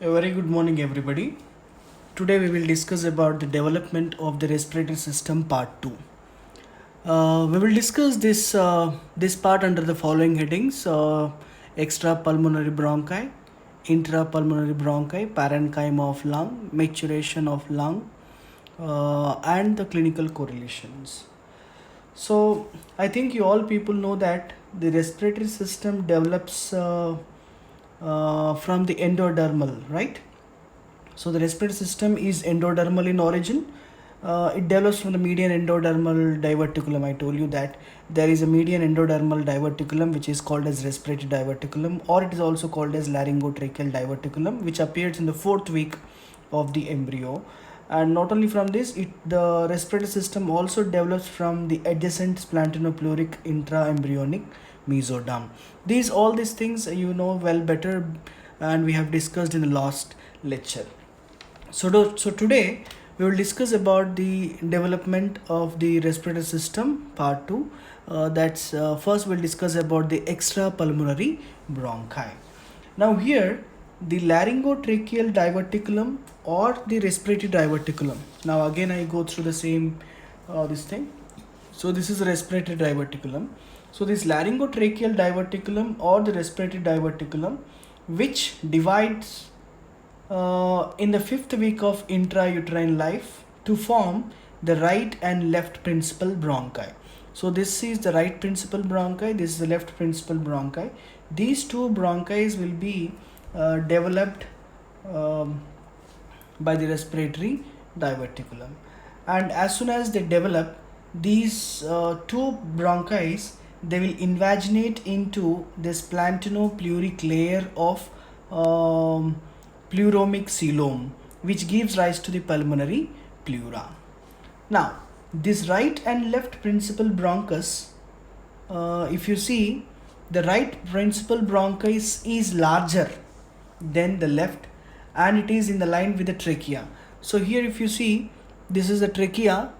A very good morning, everybody. Today we will discuss about the development of the respiratory system part 2. We will discuss this part under the following headings: extrapulmonary bronchi, intrapulmonary bronchi, parenchyma of lung, maturation of lung, and the clinical correlations. So I think you all people know that the respiratory system develops from the endodermal, right? So the respiratory system is endodermal in origin. It develops from the median endodermal diverticulum. I told you that there is a median endodermal diverticulum which is called as respiratory diverticulum, or it is also called as laryngotracheal diverticulum, which appears in the 4th week of the embryo. And not only from this, the respiratory system also develops from the adjacent splantino-pleuric intraembryonic mesoderm. All these things you know well better, and we have discussed in the last lecture. So today we will discuss about the development of the respiratory system part 2. That's First we'll discuss about the extrapulmonary bronchi. Now here the laryngotracheal diverticulum or the respiratory diverticulum. Now again I go through the same this thing. So this is the respiratory diverticulum. So this laryngotracheal diverticulum or the respiratory diverticulum, which divides in the 5th week of intrauterine life to form the right and left principal bronchi. So this is the right principal bronchi, this is the left principal bronchi. These two bronchi will be developed by the respiratory diverticulum, and as soon as they develop, these two bronchi, they will invaginate into this plantino-pleuric layer of pleuromic coelom, which gives rise to the pulmonary pleura. Now, this right and left principal bronchus, if you see, the right principal bronchus is larger than the left, and it is in the line with the trachea. So here if you see, this is the trachea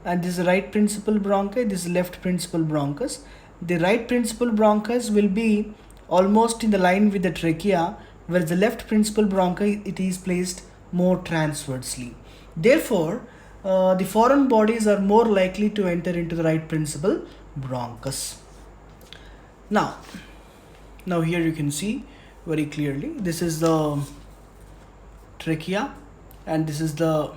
and this is the right principal bronchi, this is left principal bronchus. The right principal bronchus will be almost in the line with the trachea, whereas the left principal bronchi, it is placed more transversely. Therefore, the foreign bodies are more likely to enter into the right principal bronchus. Now here you can see very clearly, this is the trachea and this is the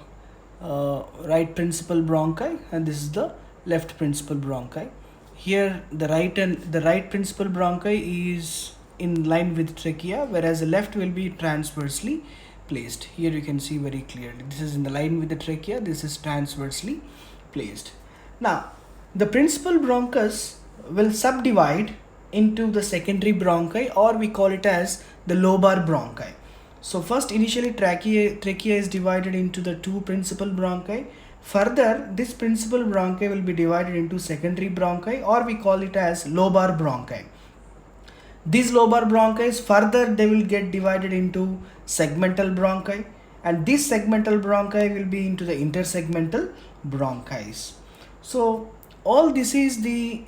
right principal bronchi and this is the left principal bronchi. Here the right principal bronchi is in line with trachea, whereas the left will be transversely placed. Here you can see very clearly, this is in the line with the trachea, this is transversely placed. Now the principal bronchus will subdivide into the secondary bronchi, or we call it as the lobar bronchi. So first initially trachea is divided into the two principal bronchi. Further, this principal bronchi will be divided into secondary bronchi, or we call it as lobar bronchi. These lobar bronchi, further they will get divided into segmental bronchi, and this segmental bronchi will be into the intersegmental bronchi. So all this is the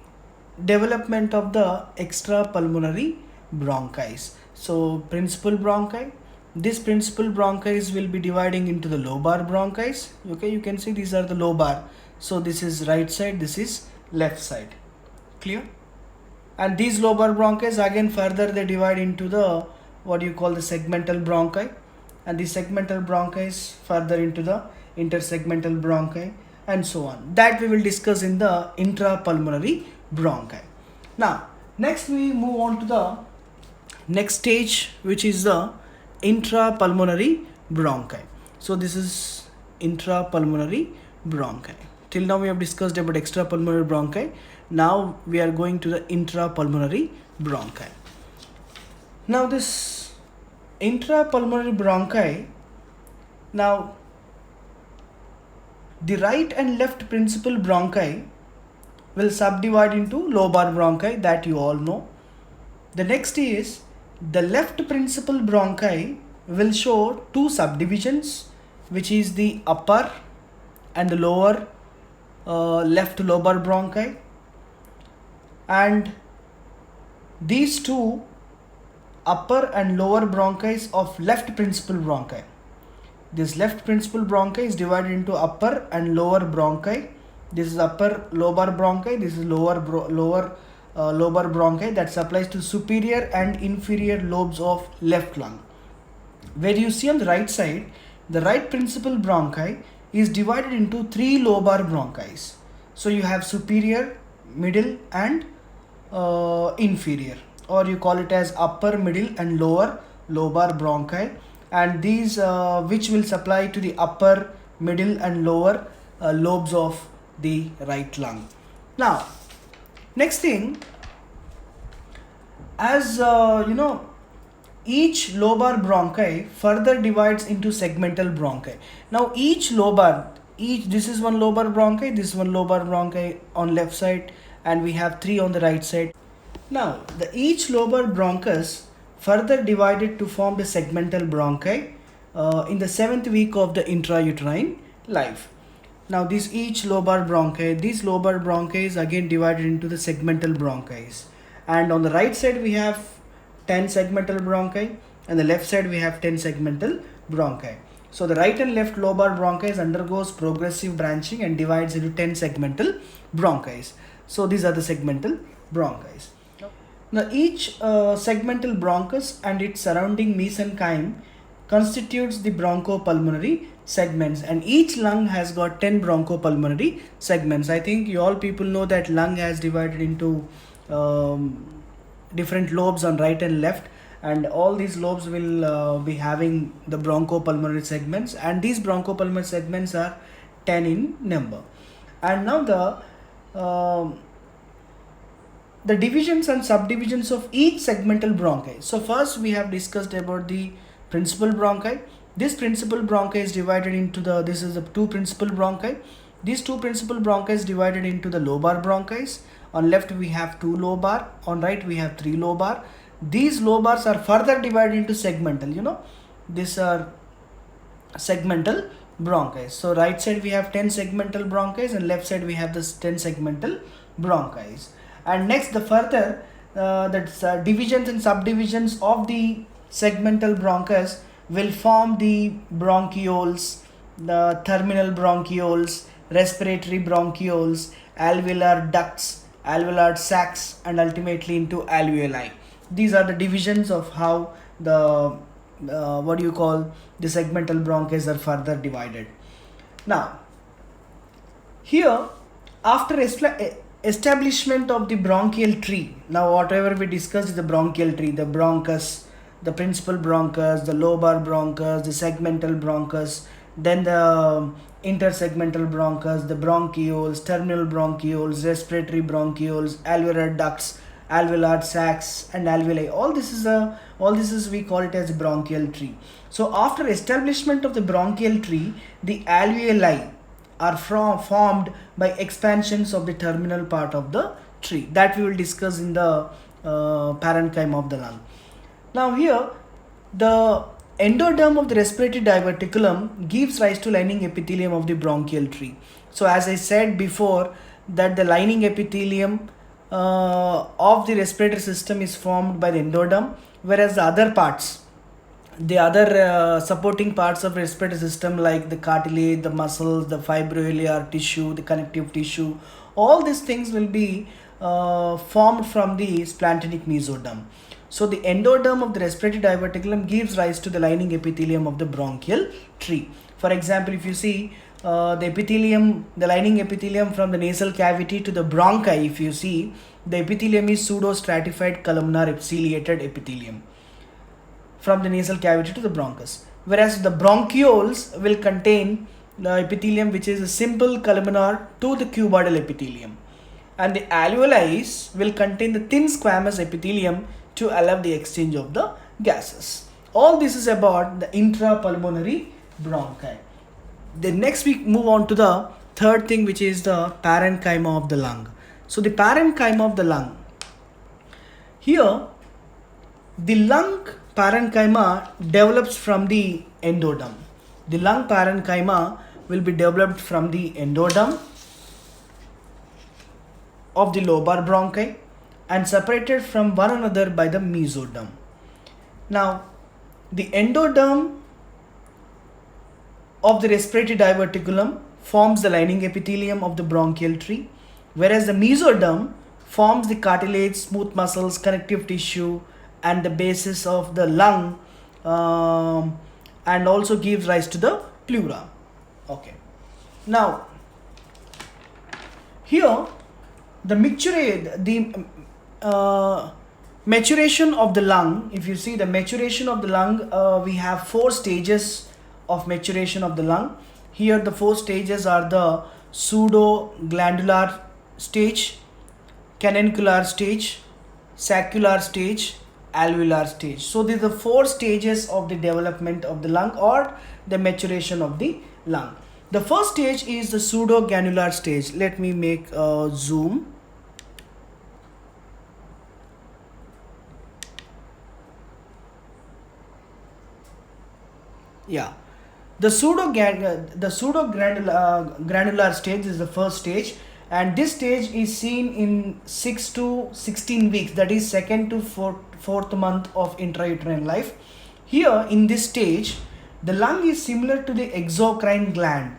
development of the extrapulmonary bronchi. So principal bronchi, this principal bronchi will be dividing into the lobar bronchi. Okay, you can see these are the lobar. So this is right side, this is left side. Clear? And these lobar bronchi again further they divide into the what you call the segmental bronchi, and the segmental bronchi further into the intersegmental bronchi, and so on. That we will discuss in the intrapulmonary bronchi. Now next we move on to the next stage, which is the intrapulmonary bronchi. So this is intrapulmonary bronchi. Till now we have discussed about extrapulmonary bronchi. Now we are going to the intrapulmonary bronchi. Now this intrapulmonary bronchi, now the right and left principal bronchi will subdivide into lobar bronchi, that you all know. The next is the left principal bronchi will show two subdivisions, which is the upper and the lower left lobar bronchi, and these two upper and lower bronchi of left principal bronchi. This left principal bronchi is divided into upper and lower bronchi. This is upper lobar bronchi. This is lower lobar bronchi that supplies to superior and inferior lobes of left lung. Where you see on the right side, the right principal bronchi is divided into three lobar bronchi. So you have superior, middle and inferior, or you call it as upper, middle and lower lobar bronchi, and these which will supply to the upper, middle and lower lobes of the right lung. Now, next thing, as each lobar bronchi further divides into segmental bronchi. Now each lobar, this is one lobar bronchi, this is one lobar bronchi on left side, and we have three on the right side. Now each lobar bronchus further divided to form the segmental bronchi in the 7th week of the intrauterine life. Now these each lobar bronchi, these lobar bronchi is again divided into the segmental bronchi, and on the right side we have 10 segmental bronchi, and the left side we have 10 segmental bronchi. So the right and left lobar bronchi undergoes progressive branching and divides into 10 segmental bronchi. So these are the segmental bronchi. Now each segmental bronchus and its surrounding mesenchyme constitutes the bronchopulmonary segments, and each lung has got 10 bronchopulmonary segments. I think you all people know that lung has divided into different lobes on right and left, and all these lobes will be having the bronchopulmonary segments, and these bronchopulmonary segments are 10 in number. And now the divisions and subdivisions of each segmental bronchi. So first we have discussed about the principal bronchi. This principal bronchi is divided into this is the two principal bronchi. These two principal bronchi is divided into the lobar bronchi. On left we have 2 lobar, on right we have 3 lobar. These lobars are further divided into segmental, these are segmental bronchi. So right side we have 10 segmental bronchi, and left side we have this 10 segmental bronchi. And next the further divisions and subdivisions of the segmental bronchus will form the bronchioles, the terminal bronchioles, respiratory bronchioles, alveolar ducts, alveolar sacs, and ultimately into alveoli. These are the divisions of how the the segmental bronchs are further divided. Now here, after establishment of the bronchial tree, now whatever we discussed is the bronchial tree, the bronchus, the principal bronchus, the lobar bronchus, the segmental bronchus, then the intersegmental bronchus, the bronchioles, terminal bronchioles, respiratory bronchioles, alveolar ducts, alveolar sacs, and alveoli. All this is we call it as bronchial tree. So after establishment of the bronchial tree, the alveoli are formed by expansions of the terminal part of the tree, that we will discuss in the parenchyma of the lung. Now here, the endoderm of the respiratory diverticulum gives rise to lining epithelium of the bronchial tree. So as I said before, that the lining epithelium of the respiratory system is formed by the endoderm, whereas the other parts, the other supporting parts of respiratory system like the cartilage, the muscles, the fibroalveolar tissue, the connective tissue, all these things will be formed from the splanchnic mesoderm. So the endoderm of the respiratory diverticulum gives rise to the lining epithelium of the bronchial tree. For example, if you see the epithelium, the lining epithelium from the nasal cavity to the bronchi, if you see, the epithelium is pseudostratified columnar ciliated epithelium from the nasal cavity to the bronchus, whereas the bronchioles will contain the epithelium which is a simple columnar to the cuboidal epithelium, and the alveoli will contain the thin squamous epithelium to allow the exchange of the gases. All this is about the intrapulmonary bronchi. Then next we move on to the third thing, which is the parenchyma of the lung. So the parenchyma of the lung. Here, the lung parenchyma develops from the endoderm. The lung parenchyma will be developed from the endoderm of the lobar bronchi and separated from one another by the mesoderm. Now, the endoderm of the respiratory diverticulum forms the lining epithelium of the bronchial tree, whereas the mesoderm forms the cartilage, smooth muscles, connective tissue, and the basis of the lung, and also gives rise to the pleura. Okay. Now, here the maturation of the lung. If you see the maturation of the lung, we have 4 stages of maturation of the lung. Here the 4 stages are the pseudo-glandular stage, canonicular stage, saccular stage, alveolar stage. So these are the 4 stages of the development of the lung or the maturation of the lung. The first stage is the pseudo-glandular stage. Let me make a zoom. Yeah, the granular stage is the first stage, and this stage is seen in 6 to 16 weeks, that is second to fourth month of intrauterine life. Here in this stage, the lung is similar to the exocrine gland,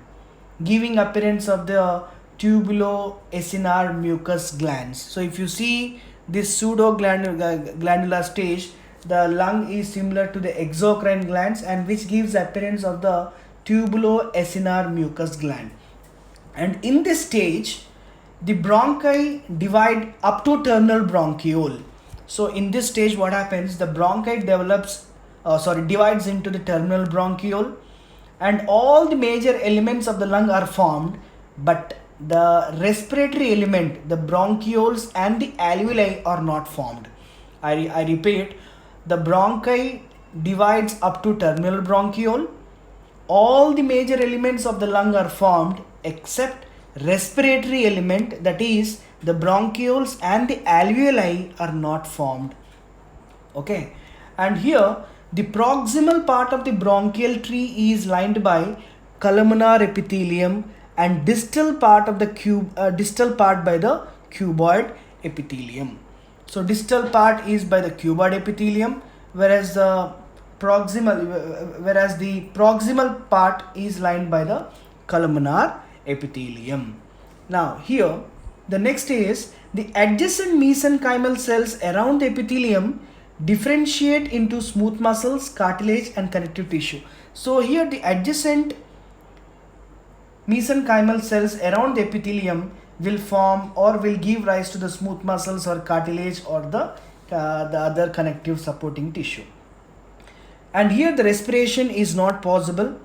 giving appearance of the tubulo-acinar mucus glands. So if you see this pseudo-glandular stage, the lung is similar to the exocrine glands, and which gives appearance of the tubulo-acinar mucus gland. And in this stage, the bronchi divide up to terminal bronchiole. So in this stage, what happens? The bronchi divides into the terminal bronchiole, and all the major elements of the lung are formed, but the respiratory element, the bronchioles and the alveoli, are not formed. I repeat, the bronchi divides up to terminal bronchiole. All the major elements of the lung are formed except respiratory element, that is the bronchioles and the alveoli are not formed. Okay, and here the proximal part of the bronchial tree is lined by columnar epithelium, and distal part by the cuboid epithelium. So distal part is by the cuboid epithelium, whereas the proximal part is lined by the columnar epithelium. Now here the next is the adjacent mesenchymal cells around the epithelium differentiate into smooth muscles, cartilage, and connective tissue. So here the adjacent mesenchymal cells around the epithelium will form or will give rise to the smooth muscles or cartilage or the other connective supporting tissue. And here the respiration is not possible,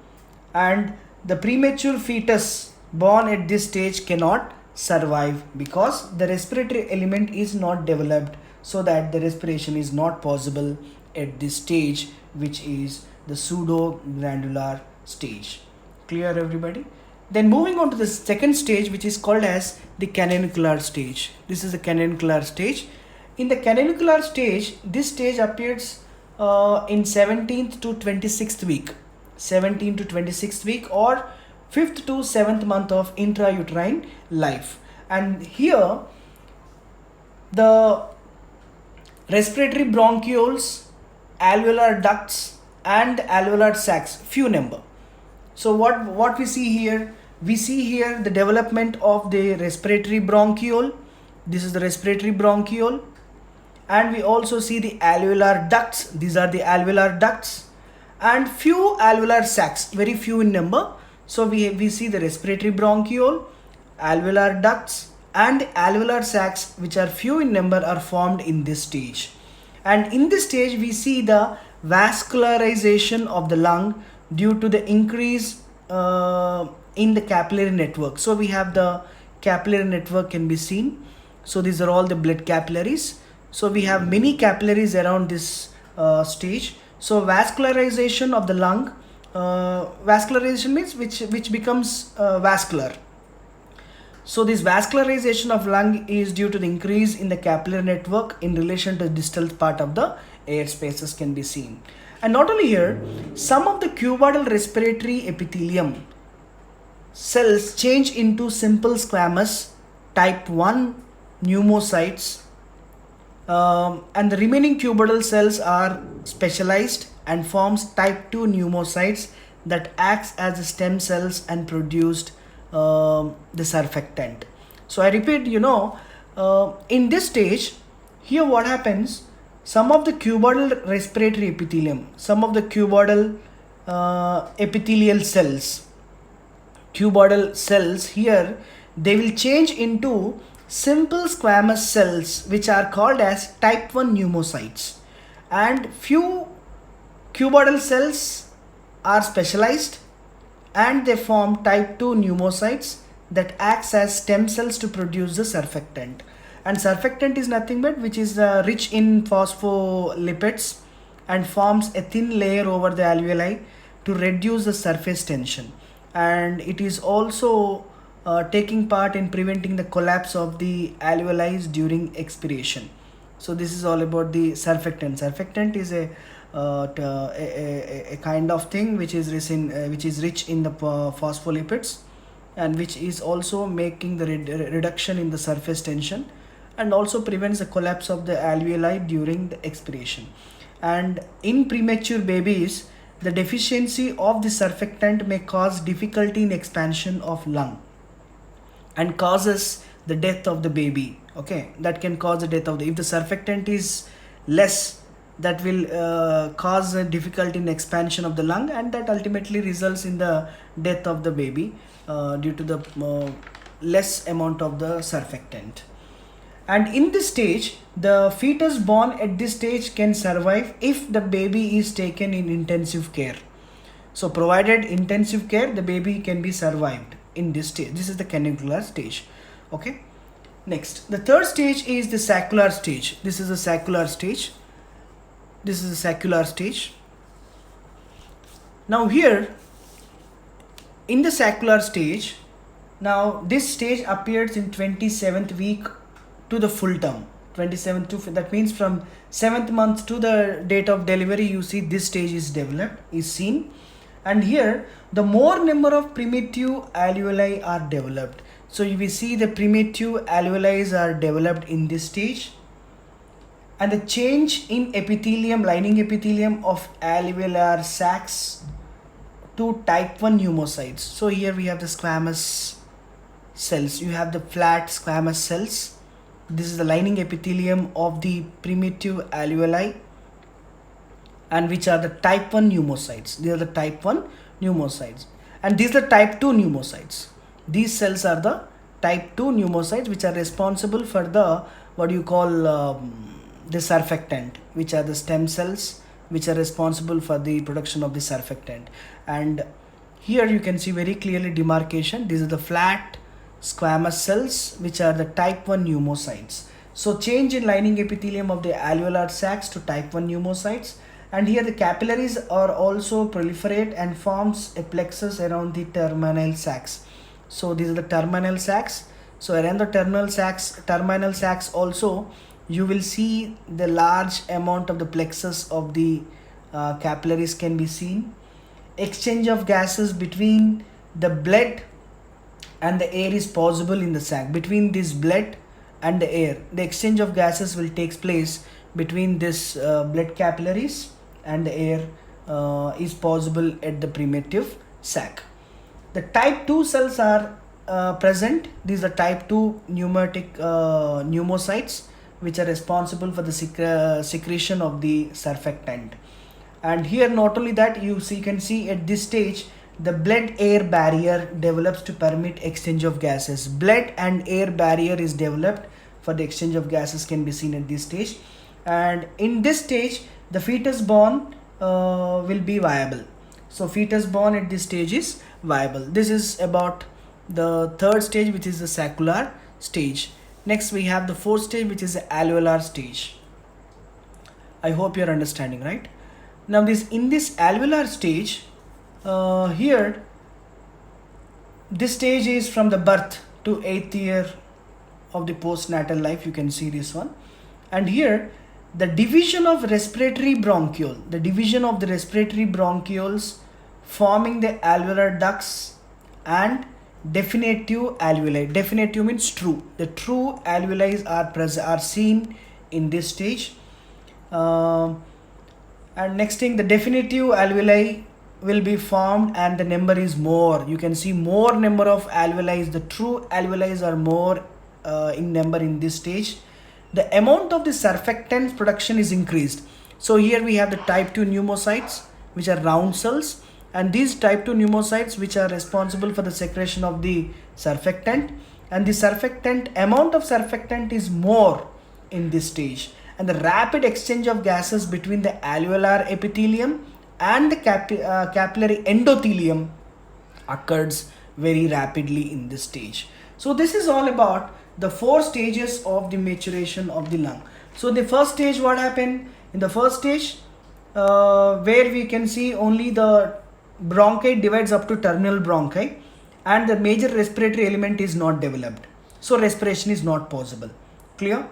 and the premature fetus born at this stage cannot survive because the respiratory element is not developed, so that the respiration is not possible at this stage, which is the pseudo-glandular stage. Clear, everybody? Then moving on to the second stage, which is called as the canonicular stage. This is the canonicular stage. In the canonicular stage, this stage appears in 17th to 26th week, 17th to 26th week, or 5th to 7th month of intrauterine life. And here the respiratory bronchioles, alveolar ducts, and alveolar sacs, few number. So what we see here? We see here the development of the respiratory bronchiole. This is the respiratory bronchiole. And we also see the alveolar ducts. These are the alveolar ducts. And few alveolar sacs, very few in number. So we see the respiratory bronchiole, alveolar ducts, and alveolar sacs, which are few in number, are formed in this stage. And in this stage, we see the vascularization of the lung due to the increase in the capillary network. So we have the capillary network can be seen. So these are all the blood capillaries. So we have many capillaries around this stage. So vascularization of the lung, vascularization means which becomes vascular. So this vascularization of lung is due to the increase in the capillary network in relation to the distal part of the air spaces can be seen. And not only here, some of the cuboidal respiratory epithelium cells change into simple squamous type 1 pneumocytes and the remaining cuboidal cells are specialized and forms type 2 pneumocytes that acts as stem cells and produced the surfactant. So I repeat, in this stage, here what happens, some of the cuboidal respiratory epithelium, some of the cuboidal epithelial cells, cuboidal cells here, they will change into simple squamous cells which are called as type 1 pneumocytes, and few cuboidal cells are specialized and they form type 2 pneumocytes that acts as stem cells to produce the surfactant. And surfactant is nothing but which is rich in phospholipids and forms a thin layer over the alveoli to reduce the surface tension, and it is also taking part in preventing the collapse of the alveoli during expiration. So this is all about the surfactant. Surfactant is a kind of thing which is rich in the phospholipids, and which is also making the reduction in the surface tension and also prevents the collapse of the alveoli during the expiration. And in premature babies, the deficiency of the surfactant may cause difficulty in expansion of lung and causes the death of the baby. Okay, that can cause the death of the, if the surfactant is less, that will cause a difficulty in expansion of the lung, and that ultimately results in the death of the baby due to the less amount of the surfactant. And in this stage, the fetus born at this stage can survive if the baby is taken in intensive care. So provided intensive care, the baby can be survived in this stage. This is the canicular stage. Okay. Next, the third stage is the saccular stage. This is a saccular stage. This is a saccular stage. Now here, in the saccular stage, now this stage appears in 27th week to the full term. 27th to, that means from 7th month to the date of delivery, you see this stage is developed, is seen. And here the more number of primitive alveoli are developed. So you will see the primitive alveoli are developed in this stage, and the change in epithelium, lining epithelium of alveolar sacs to type 1 pneumocytes. So here we have the squamous cells, you have the flat squamous cells. This is the lining epithelium of the primitive alveoli, and which are the type 1 pneumocytes. These are the type 1 pneumocytes, and these are type 2 pneumocytes. These cells are the type 2 pneumocytes which are responsible for the, what you call the surfactant, which are the stem cells which are responsible for the production of the surfactant. And here you can see very clearly demarcation. These are the flat squamous cells which are the type 1 pneumocytes. So change in lining epithelium of the alveolar sacs to type 1 pneumocytes, and here the capillaries are also proliferate and forms a plexus around the terminal sacs. So these are the terminal sacs. So around the terminal sacs also you will see the large amount of the plexus of the capillaries can be seen. Exchange of gases between the blood and the air is possible in the sac. Between this blood and the air, the exchange of gases will take place between this blood capillaries and the air is possible at the primitive sac. The type 2 cells are present. These are type 2 pneumocytes which are responsible for the secretion of the surfactant. And here not only that, you can see at this stage the blood air barrier develops to permit exchange of gases. Blood and air barrier is developed for the exchange of gases, can be seen at this stage. And in this stage the fetus born will be viable. So fetus born at this stage is viable. This is about the third stage, which is the saccular stage. Next we have the fourth stage, which is the alveolar stage. I hope you are understanding, right? Now in this alveolar stage, here this stage is from the birth to 8th year of the postnatal life. You can see this one. And here the division of respiratory bronchiole, the division of the respiratory bronchioles forming the alveolar ducts and definitive alveoli. Definitive means true. The true alveoli are seen in this stage. And next thing, the definitive alveoli will be formed and the number is more. You can see more number of alveoli. The true alveoli are more in number in this stage. The amount of the surfactant production is increased. So here we have the type 2 pneumocytes, which are round cells, and these type 2 pneumocytes which are responsible for the secretion of the surfactant, and the surfactant amount of surfactant is more in this stage, and the rapid exchange of gases between the alveolar epithelium and the capillary endothelium occurs very rapidly in this stage. So this is all about the 4 stages of the maturation of the lung. So the first stage, what happened in the first stage, where we can see only the bronchi divides up to terminal bronchi and the major respiratory element is not developed, so respiration is not possible. Clear?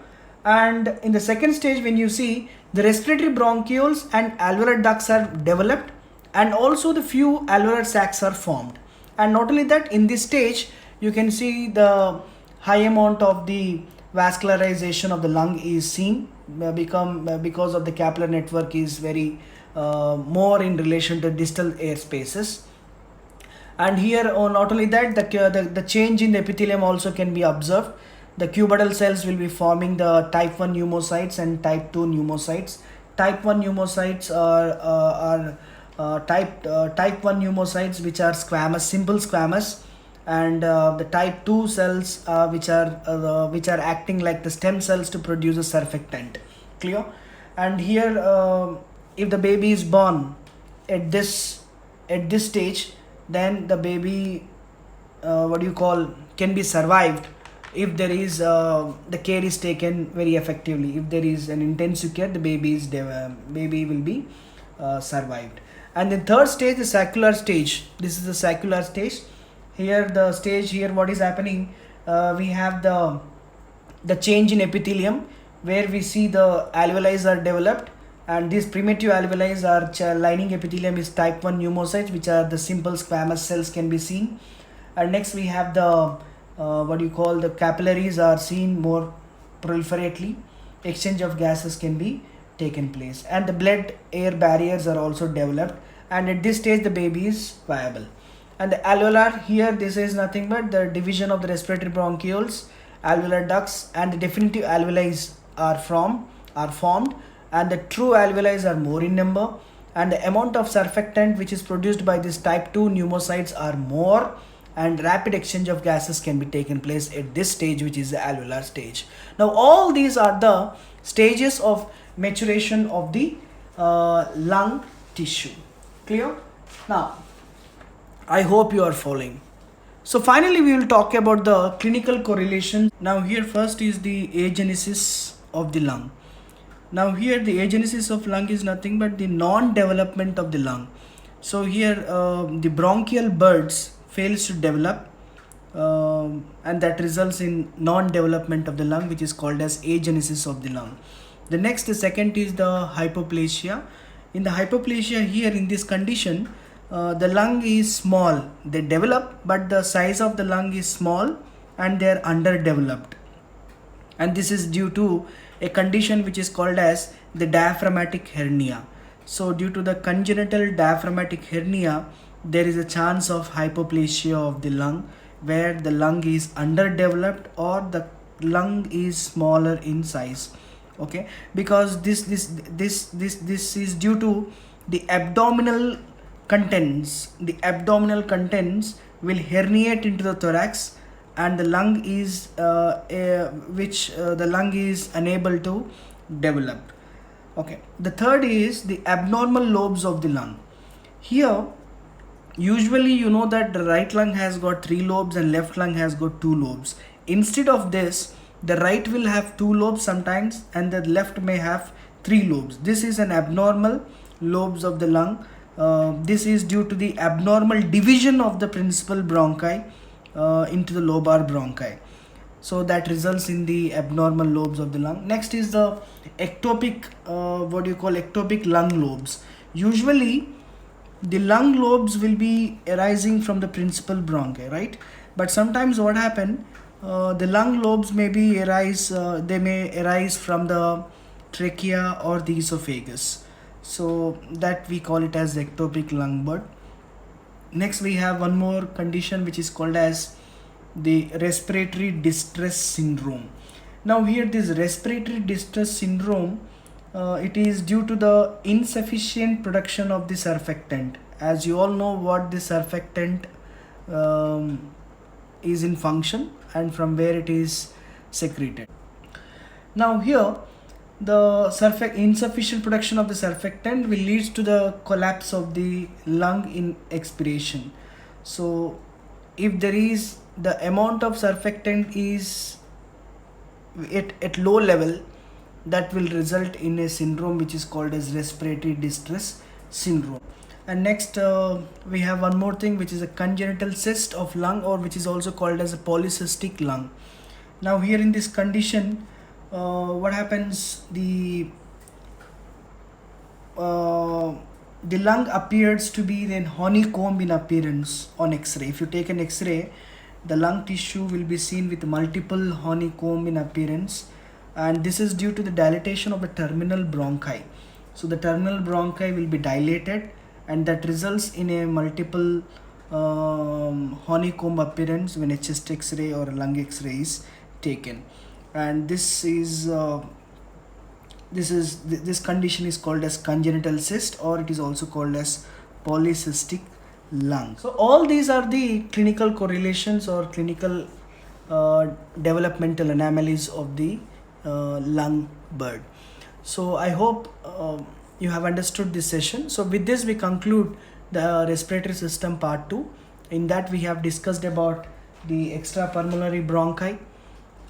And in the second stage, when you see the respiratory bronchioles and alveolar ducts are developed, and also the few alveolar sacs are formed. And not only that, in this stage you can see the high amount of the vascularization of the lung is seen, because of the capillary network is very more in relation to distal air spaces. And here, not only that, the change in the epithelium also can be observed. The cuboidal cells will be forming the type 1 pneumocytes and type 2 pneumocytes. Type 1 pneumocytes are type 1 pneumocytes which are squamous, simple squamous, and the type 2 cells which are acting like the stem cells to produce a surfactant. Clear? And here, if the baby is born at this stage, then the baby can be survived if there is the care is taken very effectively. If there is an intensive care, the baby will be survived. And the third stage, the saccular stage. This is the saccular stage. Here, the stage here, what is happening? We have the change in epithelium, where we see the alveoli are developed, and these primitive alveoli are lining epithelium is type 1 pneumocytes, which are the simple squamous cells can be seen. And next we have the the capillaries are seen more proliferately. Exchange of gases can be taken place, and the blood air barriers are also developed, and at this stage the baby is viable. And the alveolar, here this is nothing but the division of the respiratory bronchioles, alveolar ducts, and the definitive alveoli are formed, and the true alveoli are more in number, and the amount of surfactant which is produced by this type 2 pneumocytes are more, and rapid exchange of gases can be taken place at this stage, which is the alveolar stage. Now all these are the stages of maturation of the lung tissue. Clear? Now I hope you are following. So finally we will talk about the clinical correlation. Now here first is the agenesis of the lung. Now here the agenesis of lung is nothing but the non-development of the lung. So here the bronchial buds fails to develop, and that results in non-development of the lung, which is called as agenesis of the lung. The second is the hypoplasia. In the hypoplasia, here in this condition, the lung is small. They develop, but the size of the lung is small and they are underdeveloped. And this is due to a condition which is called as the diaphragmatic hernia. So due to the congenital diaphragmatic hernia, there is a chance of hypoplasia of the lung, where the lung is underdeveloped or the lung is smaller in size. Okay, because this is due to the abdominal contents. The abdominal contents will herniate into the thorax, and the lung is the lung is unable to develop. Okay, the third is the abnormal lobes of the lung. Here usually you know that the right lung has got 3 lobes and left lung has got 2 lobes. Instead of this, the right will have 2 lobes sometimes and the left may have 3 lobes. This is an abnormal lobes of the lung. This is due to the abnormal division of the principal bronchi into the lobar bronchi. So that results in the abnormal lobes of the lung. Next is the ectopic, ectopic lung lobes. Usually the lung lobes will be arising from the principal bronchi, right? But sometimes what happen, The lung lobes may be arise. They may arise from the trachea or the esophagus. So that we call it as ectopic lung bud. Next, we have one more condition which is called as the respiratory distress syndrome. Now here this respiratory distress syndrome, it is due to the insufficient production of the surfactant. As you all know what the surfactant is in function and from where it is secreted. Now here the insufficient production of the surfactant will lead to the collapse of the lung in expiration. So if there is the amount of surfactant is at low level, that will result in a syndrome which is called as respiratory distress syndrome. And next we have one more thing, which is a congenital cyst of lung, or which is also called as a polycystic lung. Now here in this condition, what happens, the lung appears to be then honeycomb in appearance on X-ray. If you take an X-ray, the lung tissue will be seen with multiple honeycomb in appearance, and this is due to the dilatation of the terminal bronchi. So the terminal bronchi will be dilated, and that results in a multiple honeycomb appearance when a chest X-ray or a lung X-ray is taken. And this condition is called as congenital cyst, or it is also called as polycystic lung. So all these are the clinical correlations or clinical developmental anomalies of the lung bud. So I hope you have understood this session. So with this we conclude the respiratory system part 2. In that we have discussed about the extrapulmonary bronchi,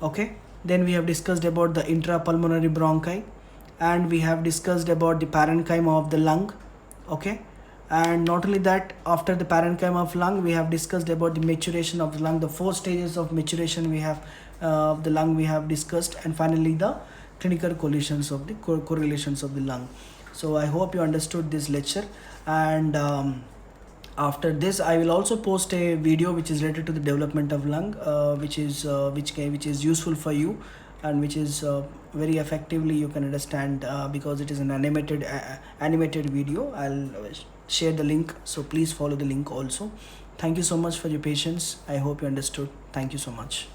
okay, then we have discussed about the intrapulmonary bronchi, and we have discussed about the parenchyma of the lung, okay. And not only that, after the parenchyma of lung, we have discussed about the maturation of the lung, the 4 stages of maturation we have of the lung we have discussed, and finally the clinical correlations of the lung. So I hope you understood this lecture, and after this I will also post a video which is related to the development of lung, which is useful for you, and which is very effectively you can understand, because it is an animated video. I'll share the link, so please follow the link also. Thank you so much for your patience. I hope you understood. Thank you so much.